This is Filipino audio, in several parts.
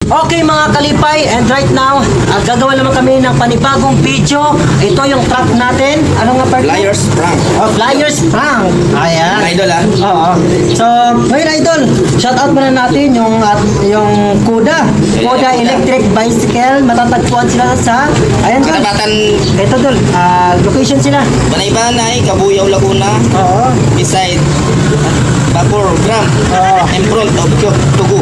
Okay mga kalipay, and right now, gagawa naman kami ng panibagong video. Ito yung truck natin. Ano nga part? Flyers prank. Oh, Flyers prank. Ayan. Mga idol ah. Oo. So, ngayon idol, shout out muna natin yung Kuda. Kuda Electric Bicycle. Matatagpuan sila sa, ayan dol. Katapatan Ito dol, location sila. Banay-Banay, Kabuyaw, Laguna. Oo. Beside Bacoor, Gram. Oo. In front of Tugu.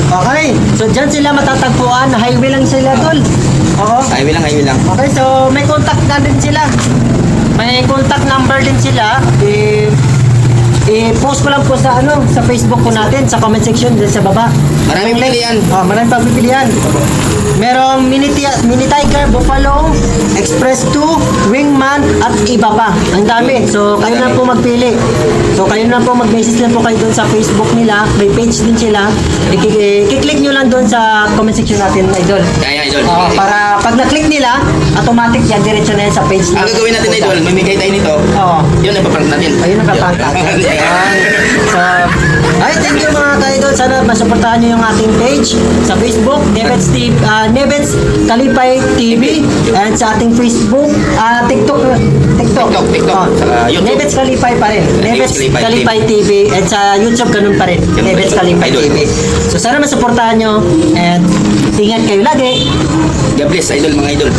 Okay. So, dyan sila matatagpuan. Highway lang sila dol. Oo. Highway lang, highway lang. Okay, so may contact na din sila. May contact number din sila. I-post ko lang po sa sa Facebook ko natin, sa comment section din sa baba. Maraming pilihan. Maraming pagpipilian. Merong mini Tiger, Buffalo, Express 2, Wingman, at iba pa. Ang dami. So, kayo na po magpili. So, kayo na po mag-message lang po kayo doon sa Facebook nila. May page din sila. I-click nyo lang doon sa comment section natin, idol. Kaya, idol. Para pag na-click nila, automatic yan, diretso na yan sa page Ang gagawin natin, idol, mamigay tayo nito. Oo. Yun ang paprank natin. Ayun ang kaprank natin. Ayan. So, thank you mga ka-idol. Sana masuportahan nyo yung ating page sa Facebook, Nevets Kalipay TV, and sa ating Facebook, TikTok. TikTok. Sa YouTube. Nevets Kalipay pa rin. Nevets Kalipay Kalipay TV, and sa YouTube ganun pa rin. Nevets Kalipay Idol. TV. So sana masuportahan nyo, and ingat kayo lagi. God bless, idol, mga idol.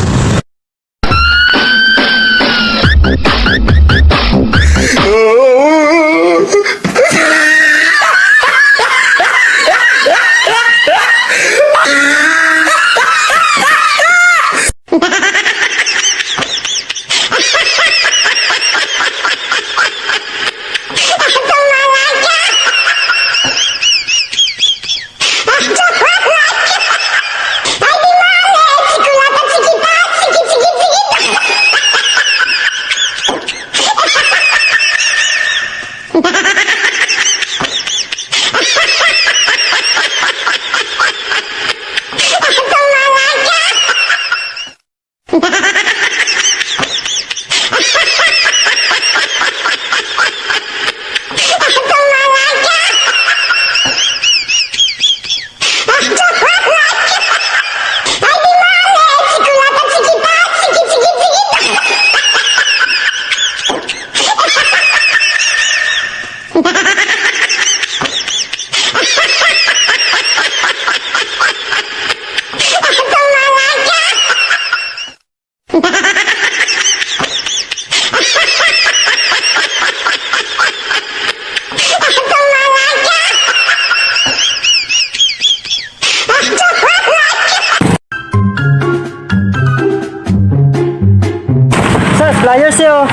Flyers yo.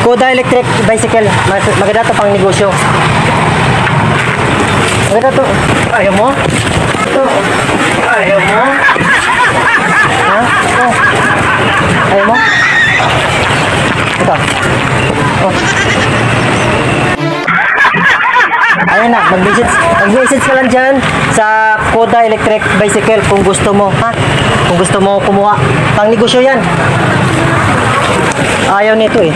Kuda Electric Bicycle. Maganda to pang negosyo. Maganda to. Ayaw mo? Ito. Ayaw mo? Ha? Ito. Ayaw mo? Ito. Oh. Ayun na, mag-message ka lang dyan sa Kuda Electric Bicycle kung gusto mo, ha? Kung gusto mo kumuha. Pang negosyo yan. Ayaw nito eh.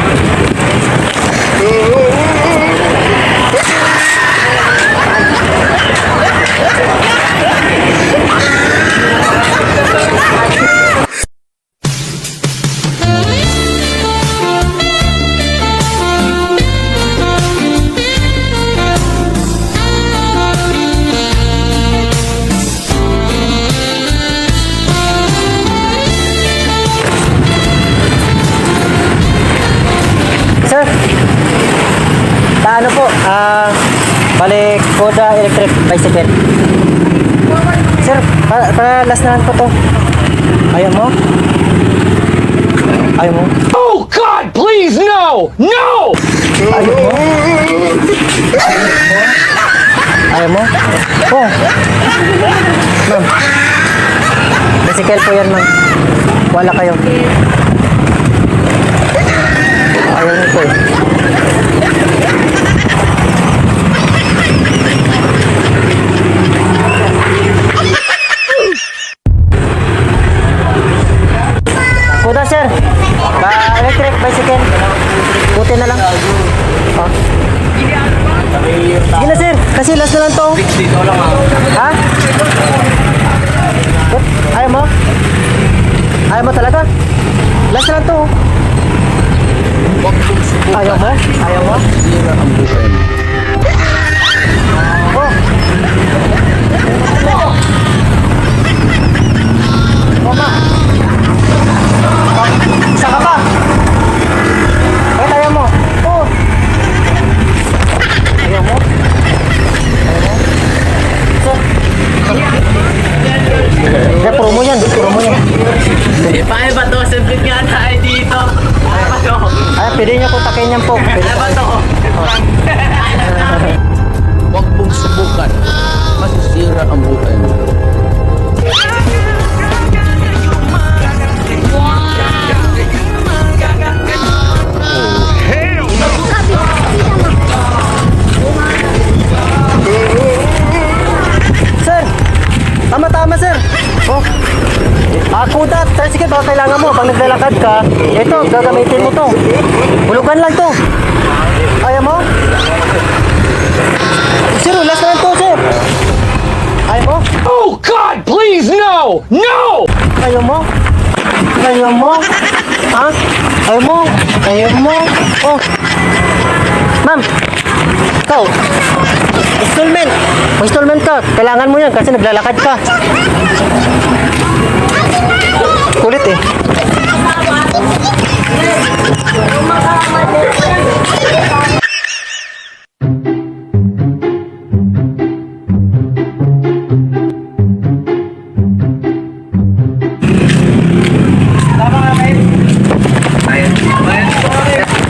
Sir, paano po? Balik Kuda Electric Bicycle. Sir, para last na lang po to. Ayaw mo? Ayaw mo? Oh God, please, no! No! Ayaw mo? Ayaw mo? Oh. Ma'am. Bicycle po yan, ma'am. Wala kayo. Ayaw niyo po eh. Kuda sir, electric bicycle. Puti na lang. Oh. Sige na sir, kasi last na lang to. Ha? Ayaw mo talaga? Last na lang to. Ayaw mo? Ayaw mo? Oh. Oh, ma. Isa ka pa. Bakit ayaw mo? Oh. Ayaw mo? So, kaya promo yan. Paano ba to? Simple nga tayo dito. Ano ba to? Ay, pwede niyo kutakin yan po. Pwede Ano ba to? Huwag mong subukan. Masisira ang buhay mo. Sir! Tama-tama, sir! Oh! Kuda, sige ba kailangan mo pag naglalakad ka, ito, gagamitin mo to. Hulugan lang to. Ayaw mo? Sir, last na lang to, sir. Ayaw mo? Oh God, please no! No! Ayaw mo? Ayaw mo? Ha? Ayaw mo? Ayaw mo? Oh. Ma'am, ikaw, installment. Installment ka. Kailangan mo yan kasi naglalakad ka. Kulit eh.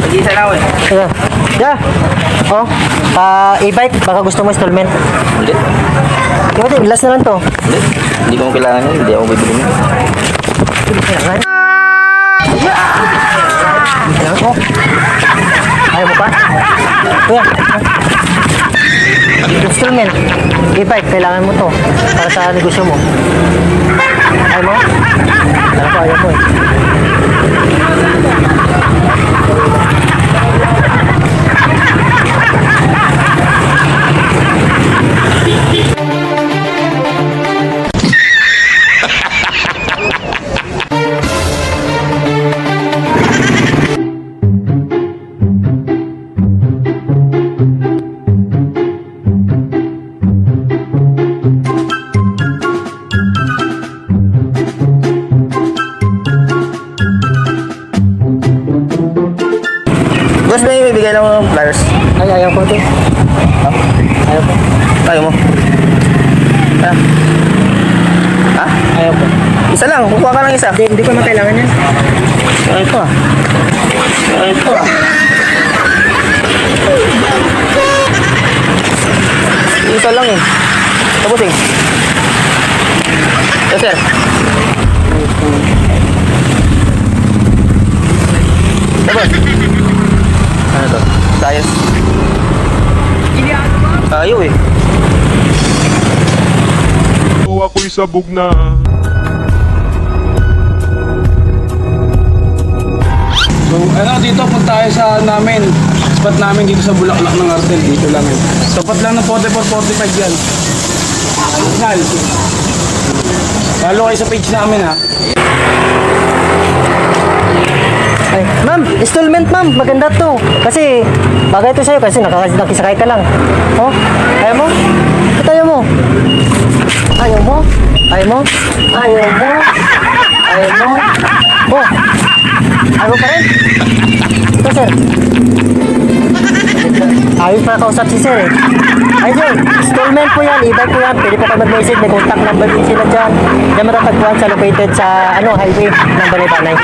Mag-isa na ako eh. Yeah. Yeah. Oh. E-bike, baka gusto mo installment. Hindi. Di ba, last na lang to. Hindi. Hindi ko kailangan yun. Hindi ako bibili mo. Kailangan. Kailangan ko. Ayaw mo pa? Kuya. Installment. E-bike, kailangan mo to. Para sa negosyo mo. Ayaw mo? Alam ko, ayaw mo eh. Boss, may bibigay lang ng flyers. Ay, ayaw ko to. Ayaw ko. Tayo mo. Ha? Ha? Ayaw ko. Isa lang. Kukuha ka ng isa. Hindi ko na kailangan yan. Ay, ito ah. Ay, ito ah. Isa lang eh. Tapos eh. Yes, sir. Tapos. Ano to? Sayas. Ayaw eh. Ako'y sabog na. So, dito punta tayo sa namin. Spot namin dito sa Bulaklak ng Artel. Dito lang yun. Tapat lang ng 44-45 yan. Signal. Follow kayo sa page namin ha. Ay, ma'am, installment ma'am, maganda to. Kasi, bagay to sa'yo kasi nakisakay ka lang. Oh, ayaw mo? Ba't ayaw mo? Ayaw mo? Ayaw mo? Ayaw mo? Ayaw mo? Oh, ayaw mo pa rin? Ito, sir. Ayos pa kausap si sir eh. Ayun, installment po yan, e-bike po yan. Pwede po kayo mag-message, may contact number din sila dyan. Diyan matatagpuan sa located sa highway ng Balay-Banay.